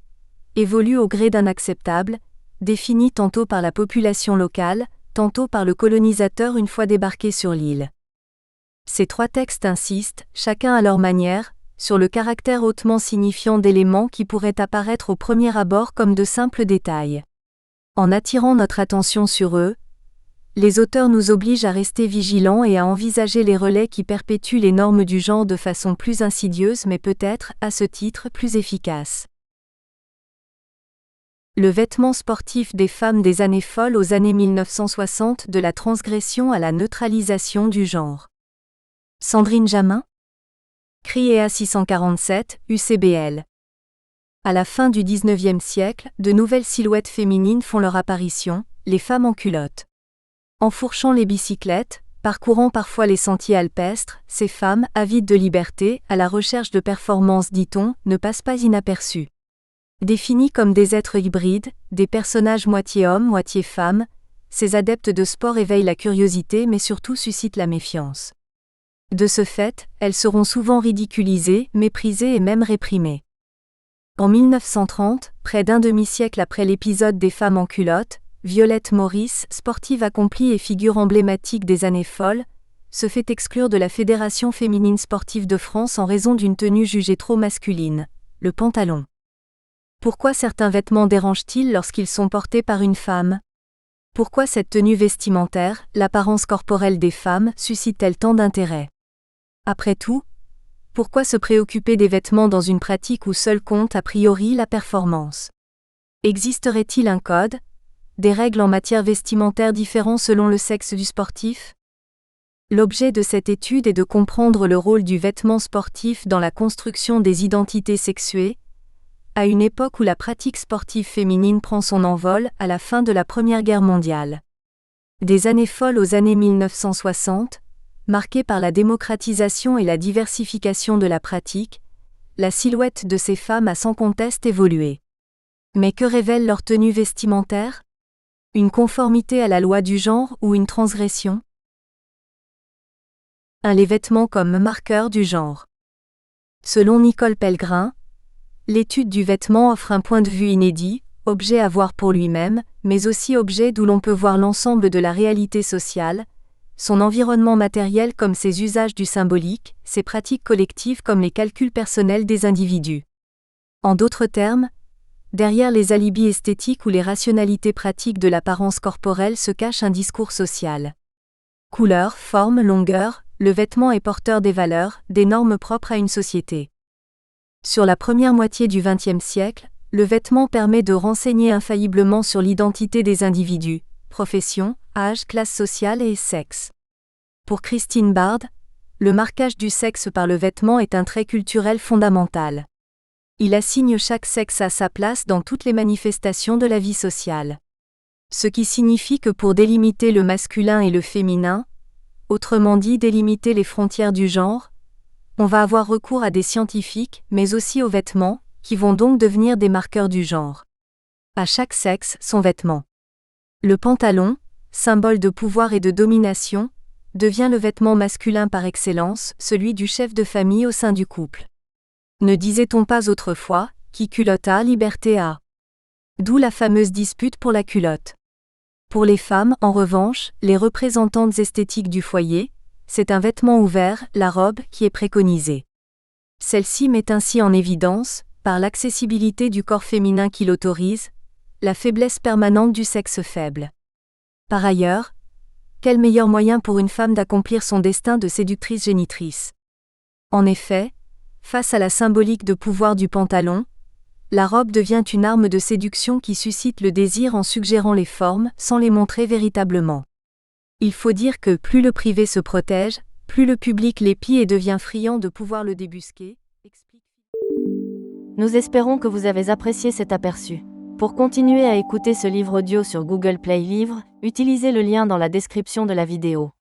évoluent au gré d'un acceptable, défini tantôt par la population locale, tantôt par le colonisateur une fois débarqué sur l'île. Ces trois textes insistent, chacun à leur manière, sur le caractère hautement signifiant d'éléments qui pourraient apparaître au premier abord comme de simples détails. En attirant notre attention sur eux, les auteurs nous obligent à rester vigilants et à envisager les relais qui perpétuent les normes du genre de façon plus insidieuse mais peut-être, à ce titre, plus efficace. Le vêtement sportif des femmes des années folles aux années 1960 de la transgression à la neutralisation du genre. Sandrine Jamin. CRIEA 647, UCBL. À la fin du XIXe siècle, de nouvelles silhouettes féminines font leur apparition, les femmes en culotte. Enfourchant les bicyclettes, parcourant parfois les sentiers alpestres, ces femmes, avides de liberté, à la recherche de performance dit-on, ne passent pas inaperçues. Définies comme des êtres hybrides, des personnages moitié hommes, moitié femmes, ces adeptes de sport éveillent la curiosité mais surtout suscitent la méfiance. De ce fait, elles seront souvent ridiculisées, méprisées et même réprimées. En 1930, près d'un demi-siècle après l'épisode des femmes en culotte, Violette Maurice, sportive accomplie et figure emblématique des années folles, se fait exclure de la Fédération féminine sportive de France en raison d'une tenue jugée trop masculine, le pantalon. Pourquoi certains vêtements dérangent-ils lorsqu'ils sont portés par une femme ? Pourquoi cette tenue vestimentaire, l'apparence corporelle des femmes, suscite-t-elle tant d'intérêt ? Après tout, pourquoi se préoccuper des vêtements dans une pratique où seul compte a priori la performance ? Existerait-il un code ? Des règles en matière vestimentaire différents selon le sexe du sportif ? L'objet de cette étude est de comprendre le rôle du vêtement sportif dans la construction des identités sexuées, à une époque où la pratique sportive féminine prend son envol à la fin de la Première Guerre mondiale. Des années folles aux années 1960, marquées par la démocratisation et la diversification de la pratique, la silhouette de ces femmes a sans conteste évolué. Mais que révèle leur tenue vestimentaire ? Une conformité à la loi du genre ou une transgression ? Les vêtements comme marqueur du genre. Selon Nicole Pellegrin, l'étude du vêtement offre un point de vue inédit, objet à voir pour lui-même, mais aussi objet d'où l'on peut voir l'ensemble de la réalité sociale, son environnement matériel comme ses usages du symbolique, ses pratiques collectives comme les calculs personnels des individus. En d'autres termes, derrière les alibis esthétiques ou les rationalités pratiques de l'apparence corporelle se cache un discours social. Couleur, forme, longueur, le vêtement est porteur des valeurs, des normes propres à une société. Sur la première moitié du XXe siècle, le vêtement permet de renseigner infailliblement sur l'identité des individus, profession, âge, classe sociale et sexe. Pour Christine Bard, le marquage du sexe par le vêtement est un trait culturel fondamental. Il assigne chaque sexe à sa place dans toutes les manifestations de la vie sociale. Ce qui signifie que pour délimiter le masculin et le féminin, autrement dit délimiter les frontières du genre, on va avoir recours à des scientifiques, mais aussi aux vêtements, qui vont donc devenir des marqueurs du genre. À chaque sexe, son vêtement. Le pantalon, symbole de pouvoir et de domination, devient le vêtement masculin par excellence, celui du chef de famille au sein du couple. Ne disait-on pas autrefois, qui culotte a, liberté a. D'où la fameuse dispute pour la culotte. Pour les femmes, en revanche, les représentantes esthétiques du foyer, c'est un vêtement ouvert, la robe, qui est préconisée. Celle-ci met ainsi en évidence, par l'accessibilité du corps féminin qui l'autorise, la faiblesse permanente du sexe faible. Par ailleurs, quel meilleur moyen pour une femme d'accomplir son destin de séductrice-génitrice ? En effet, face à la symbolique de pouvoir du pantalon, la robe devient une arme de séduction qui suscite le désir en suggérant les formes, sans les montrer véritablement. Il faut dire que plus le privé se protège, plus le public l'épie et devient friand de pouvoir le débusquer. Nous espérons que vous avez apprécié cet aperçu. Pour continuer à écouter ce livre audio sur Google Play Livres, utilisez le lien dans la description de la vidéo.